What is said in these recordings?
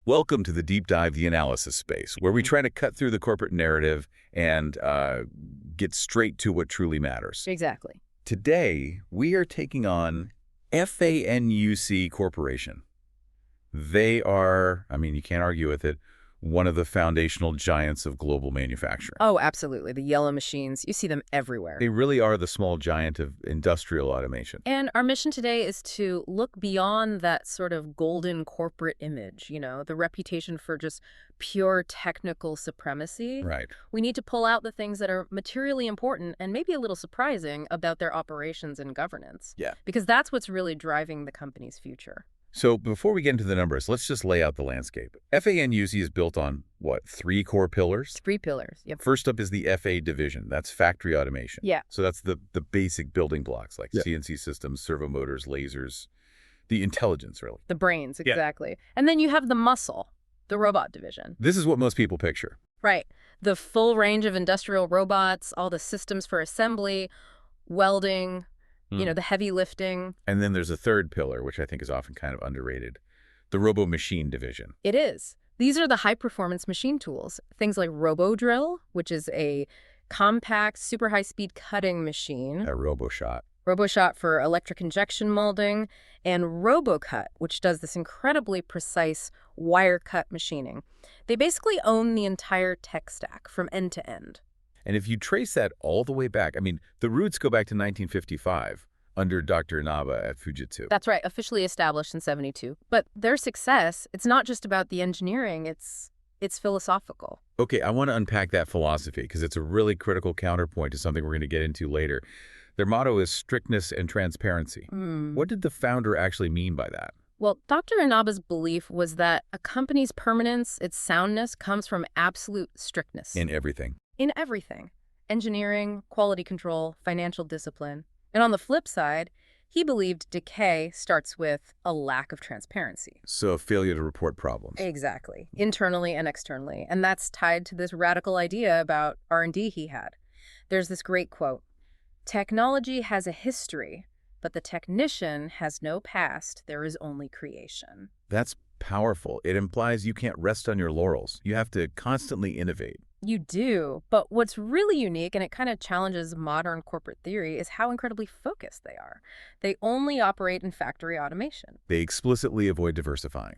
Welcome to the Deep Dive, the analysis space, where we try to cut through the corporate narrative and get straight to what truly matters. Exactly. Today, we are taking on FANUC Corporation. They are, I mean, you can't argue with it, one of the foundational giants of global manufacturing. Oh, absolutely. The yellow machines, you see them everywhere. They really are the small giant of industrial automation. And our mission today is to look beyond that sort of golden corporate image, the reputation for just pure technical supremacy. Right. We need to pull out the things that are materially important and maybe a little surprising about their operations and governance. Yeah. Because that's what's really driving the company's future. So before we get into the numbers, let's just lay out the landscape. FANUC is built on, what, 3 core pillars? 3 pillars, yep. First up is the FA division. That's factory automation. Yeah. So that's the basic building blocks like CNC systems, servo motors, lasers, the intelligence, really. The brains, exactly. And then you have the muscle, the robot division. This is what most people picture. Right. The full range of industrial robots, all the systems for assembly, welding, the heavy lifting. And then there's a third pillar, which I think is often kind of underrated, the robo-machine division. It is. These are the high-performance machine tools. Things like RoboDrill, which is a compact, super high-speed cutting machine. A RoboShot. RoboShot for electric injection molding, and RoboCut, which does this incredibly precise wire cut machining. They basically own the entire tech stack from end to end. And if you trace that all the way back, I mean, the roots go back to 1955 under Dr. Inaba at Fujitsu. That's right, officially established in '72. But their success, it's not just about the engineering, it's philosophical. Okay, I want to unpack that philosophy because it's a really critical counterpoint to something we're going to get into later. Their motto is strictness and transparency. What did the founder actually mean by that? Well, Dr. Inaba's belief was that a company's permanence, its soundness, comes from absolute strictness. In everything. In everything. Engineering, quality control, financial discipline. And on the flip side, he believed decay starts with a lack of transparency. So a failure to report problems. Exactly. Internally and externally. And that's tied to this radical idea about R&D he had. There's this great quote, "Technology has a history, but the technician has no past. There is only creation." That's powerful. It implies you can't rest on your laurels. You have to constantly innovate. You do, but what's really unique, and it kind of challenges modern corporate theory, is how incredibly focused they are. They only operate in factory automation. They explicitly avoid diversifying.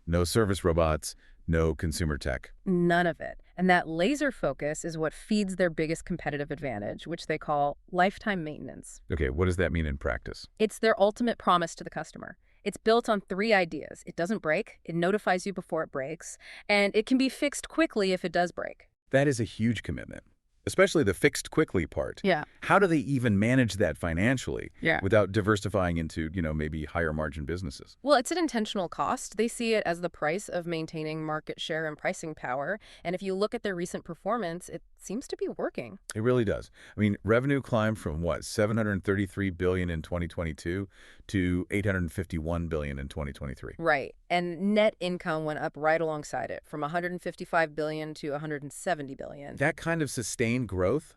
No service robots, no consumer tech. None of it. And that laser focus is what feeds their biggest competitive advantage, which they call lifetime maintenance. Okay, what does that mean in practice? It's their ultimate promise to the customer. It's built on 3 ideas. It doesn't break, it notifies you before it breaks, and it can be fixed quickly if it does break. That is a huge commitment, especially the fixed quickly part. Yeah. How do they even manage that financially Yeah. without diversifying into, maybe higher margin businesses? Well, it's an intentional cost. They see it as the price of maintaining market share and pricing power. And if you look at their recent performance, it seems to be working. It really does. I mean, revenue climbed from what, $733 billion in 2022 to $851 billion in 2023. Right. And net income went up right alongside it, from $155 billion to $170 billion. That kind of sustained growth,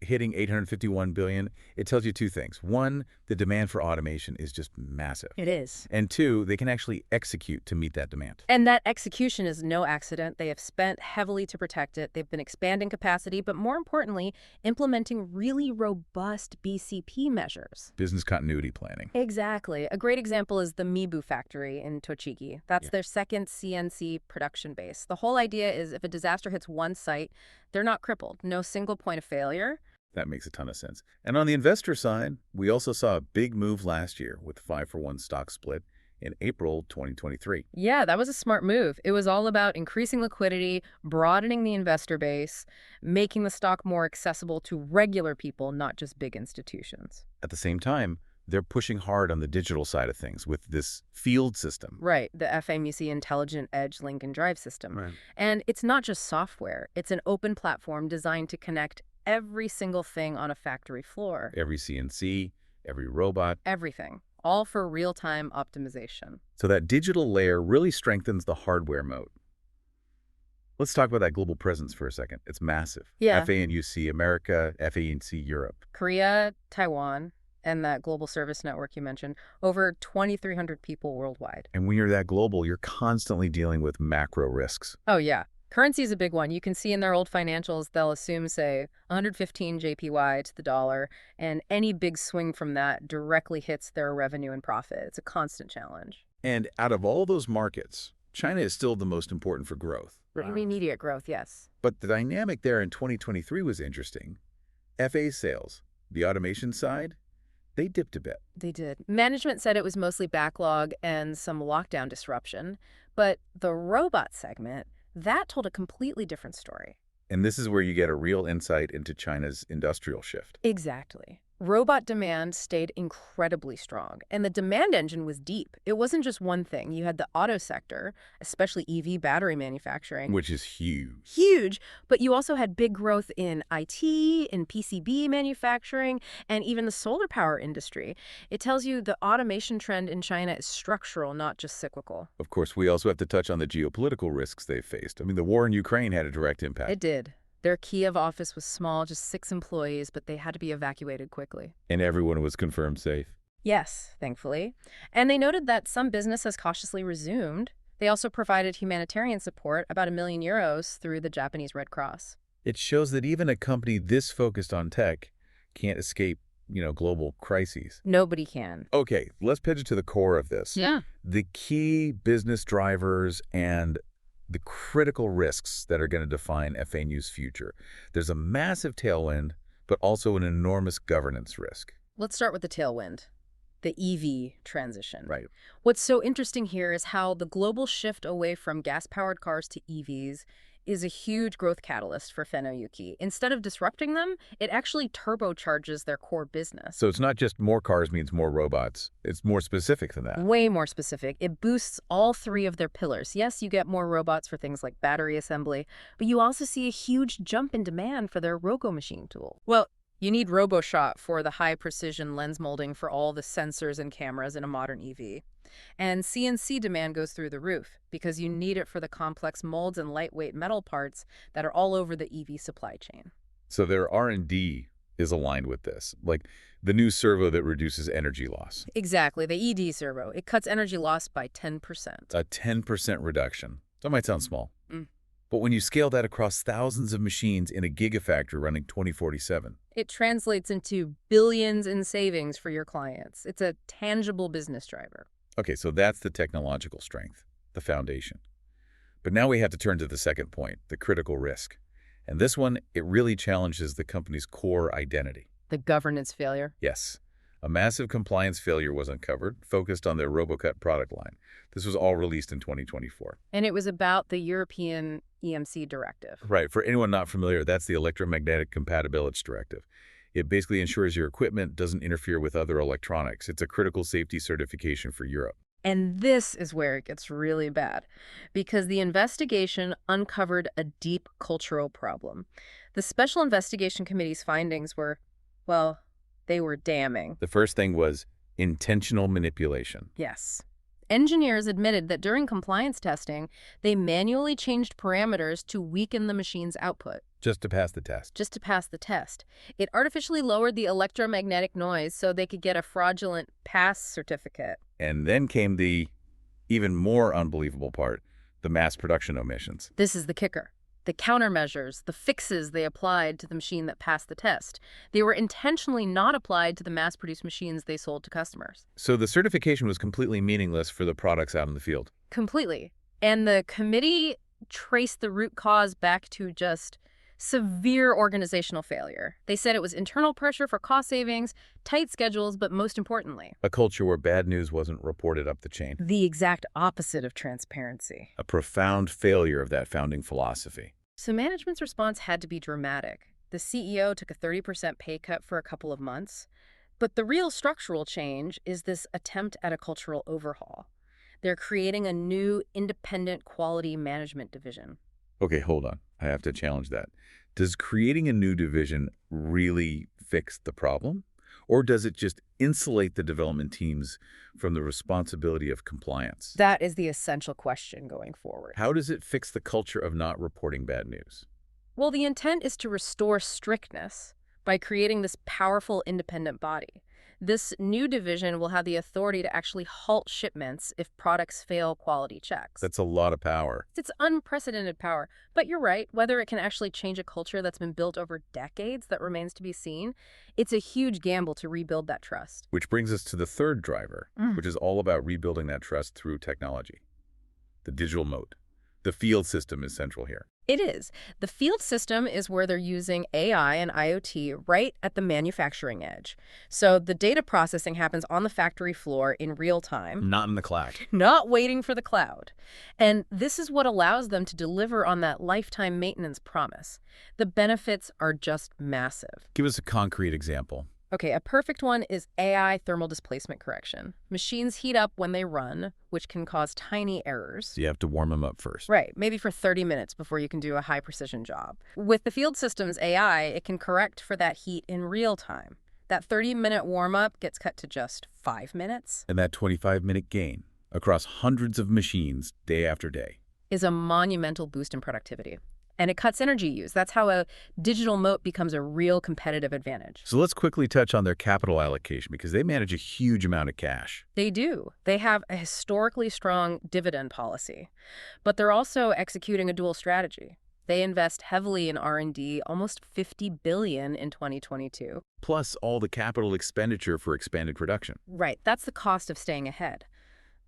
hitting $851 billion, it tells you 2 things. 1, the demand for automation is just massive. It is. And 2, they can actually execute to meet that demand. And that execution is no accident. They have spent heavily to protect it. They've been expanding capacity, but more importantly, implementing really robust BCP measures. Business continuity planning. Exactly. A great example is the Mibu factory in Tochigi. That's their second CNC production base. The whole idea is if a disaster hits one site, they're not crippled. No single point of failure. That makes a ton of sense. And on the investor side, we also saw a big move last year with 5-for-1 stock split in April 2023. Yeah, that was a smart move. It was all about increasing liquidity, broadening the investor base, making the stock more accessible to regular people, not just big institutions. At the same time, they're pushing hard on the digital side of things with this field system. Right, the FAMUC Intelligent Edge Link and Drive system. Right. And it's not just software. It's an open platform designed to connect every single thing on a factory floor. Every CNC, every robot. Everything. All for real-time optimization. So that digital layer really strengthens the hardware moat. Let's talk about that global presence for a second. It's massive. Yeah. FANUC America, FANUC Europe. Korea, Taiwan, and that global service network you mentioned, over 2,300 people worldwide. And when you're that global, you're constantly dealing with macro risks. Oh, yeah. Currency is a big one. You can see in their old financials, they'll assume, say, 115 JPY to the dollar, and any big swing from that directly hits their revenue and profit. It's a constant challenge. And out of all those markets, China is still the most important for growth. Immediate growth, yes. But the dynamic there in 2023 was interesting. FA sales, the automation side, they dipped a bit. They did. Management said it was mostly backlog and some lockdown disruption, but the robot segment, that told a completely different story. And this is where you get a real insight into China's industrial shift. Exactly. Robot demand stayed incredibly strong, and the demand engine was deep. It wasn't just one thing. You had the auto sector, especially EV battery manufacturing. Which is huge. Huge, but you also had big growth in IT, in PCB manufacturing, and even the solar power industry. It tells you the automation trend in China is structural, not just cyclical. Of course, we also have to touch on the geopolitical risks they faced. I mean, the war in Ukraine had a direct impact. It did. Their Kiev office was small, just 6 employees, but they had to be evacuated quickly. And everyone was confirmed safe. Yes, thankfully. And they noted that some business has cautiously resumed. They also provided humanitarian support, about €1 million, through the Japanese Red Cross. It shows that even a company this focused on tech can't escape, global crises. Nobody can. Okay, let's pivot to the core of this. Yeah. The key business drivers and the critical risks that are going to define FANUC's future. There's a massive tailwind, but also an enormous governance risk. Let's start with the tailwind, the EV transition. Right. What's so interesting here is how the global shift away from gas-powered cars to EVs is a huge growth catalyst for FANUC. Instead of disrupting them, it actually turbocharges their core business. So it's not just more cars means more robots. It's more specific than that. Way more specific. It boosts all 3 of their pillars. Yes, you get more robots for things like battery assembly, but you also see a huge jump in demand for their RoboMachine tool. Well, you need RoboShot for the high-precision lens molding for all the sensors and cameras in a modern EV. And CNC demand goes through the roof because you need it for the complex molds and lightweight metal parts that are all over the EV supply chain. So their R&D is aligned with this, like the new servo that reduces energy loss. Exactly, the ED servo. It cuts energy loss by 10%. A 10% reduction. That might sound small. Mm. But when you scale that across thousands of machines in a gigafactory running 24/7, it translates into billions in savings for your clients. It's a tangible business driver. okay, so that's the technological strength, the foundation. But now we have to turn to the second point, the critical risk. And this one, it really challenges the company's core identity. The governance failure. Yes, a massive compliance failure was uncovered, focused on their RoboCut product line. This was all released in 2024. And it was about the European EMC directive. Right, for anyone not familiar, that's the Electromagnetic Compatibility Directive. It basically ensures your equipment doesn't interfere with other electronics. It's a critical safety certification for Europe. And this is where it gets really bad, because the investigation uncovered a deep cultural problem. The Special Investigation Committee's findings were, well, they were damning. The first thing was intentional manipulation. Yes. Engineers admitted that during compliance testing, they manually changed parameters to weaken the machine's output. Just to pass the test. Just to pass the test. It artificially lowered the electromagnetic noise so they could get a fraudulent pass certificate. And then came the even more unbelievable part, the mass production omissions. This is the kicker. The countermeasures, the fixes they applied to the machine that passed the test, they were intentionally not applied to the mass-produced machines they sold to customers. So the certification was completely meaningless for the products out in the field. Completely. And the committee traced the root cause back to just severe organizational failure. They said it was internal pressure for cost savings, tight schedules, but most importantly, A culture where bad news wasn't reported up the chain. the exact opposite of transparency. A profound failure of that founding philosophy. So management's response had to be dramatic. The CEO took a 30% pay cut for a couple of months. But the real structural change is this attempt at a cultural overhaul. They're creating a new independent quality management division. Okay, hold on. I have to challenge that. Does creating a new division really fix the problem? Or does it just insulate the development teams from the responsibility of compliance? That is the essential question going forward. How does it fix the culture of not reporting bad news? Well, the intent is to restore strictness by creating this powerful independent body. This new division will have the authority to actually halt shipments if products fail quality checks. That's a lot of power. It's unprecedented power. But you're right, whether it can actually change a culture that's been built over decades that remains to be seen, it's a huge gamble to rebuild that trust. Which brings us to the third driver, which is all about rebuilding that trust through technology. The digital moat. The field system is central here. It is. The field system is where they're using AI and IoT right at the manufacturing edge. So the data processing happens on the factory floor in real time. Not in the cloud. Not waiting for the cloud. And this is what allows them to deliver on that lifetime maintenance promise. The benefits are just massive. Give us a concrete example. Okay, a perfect one is AI thermal displacement correction. Machines heat up when they run, which can cause tiny errors. So you have to warm them up first. Right, maybe for 30 minutes before you can do a high-precision job. With the field system's AI, it can correct for that heat in real time. That 30-minute warm-up gets cut to just 5 minutes. And that 25-minute gain across hundreds of machines day after day Is a monumental boost in productivity. And it cuts energy use. That's how a digital moat becomes a real competitive advantage. So let's quickly touch on their capital allocation because they manage a huge amount of cash. They do. They have a historically strong dividend policy. But they're also executing a dual strategy. They invest heavily in R&D, almost $50 billion in 2022. Plus all the capital expenditure for expanded production. Right. That's the cost of staying ahead.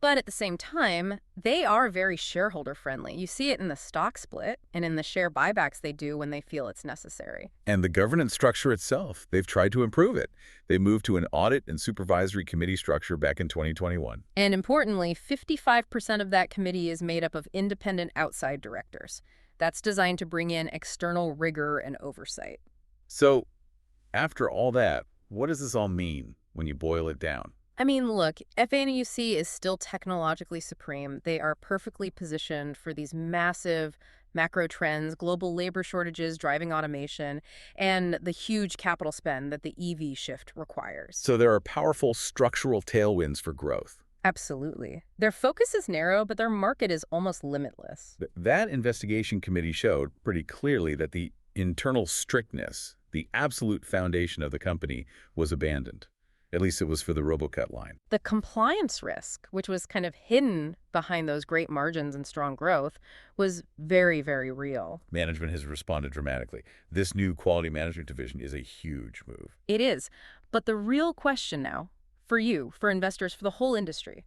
But at the same time, they are very shareholder-friendly. You see it in the stock split and in the share buybacks they do when they feel it's necessary. And the governance structure itself, they've tried to improve it. They moved to an audit and supervisory committee structure back in 2021. And importantly, 55% of that committee is made up of independent outside directors. That's designed to bring in external rigor and oversight. So, after all that, what does this all mean when you boil it down? I mean, look, FANUC is still technologically supreme. They are perfectly positioned for these massive macro trends, global labor shortages driving automation, and the huge capital spend that the EV shift requires. So there are powerful structural tailwinds for growth. Absolutely. Their focus is narrow, but their market is almost limitless. That investigation committee showed pretty clearly that the internal strictness, the absolute foundation of the company, was abandoned. At least it was for the RoboCut line. The compliance risk, which was kind of hidden behind those great margins and strong growth, was very, very real. Management has responded dramatically. This new quality management division is a huge move. It is. But the real question now, for you, for investors, for the whole industry,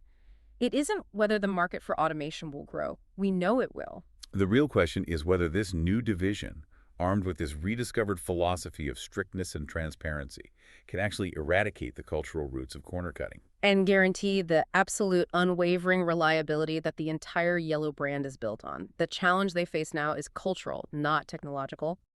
it isn't whether the market for automation will grow. We know it will. The real question is whether this new division, armed with this rediscovered philosophy of strictness and transparency, can actually eradicate the cultural roots of corner cutting. And guarantee the absolute unwavering reliability that the entire Yellow brand is built on. The challenge they face now is cultural, not technological.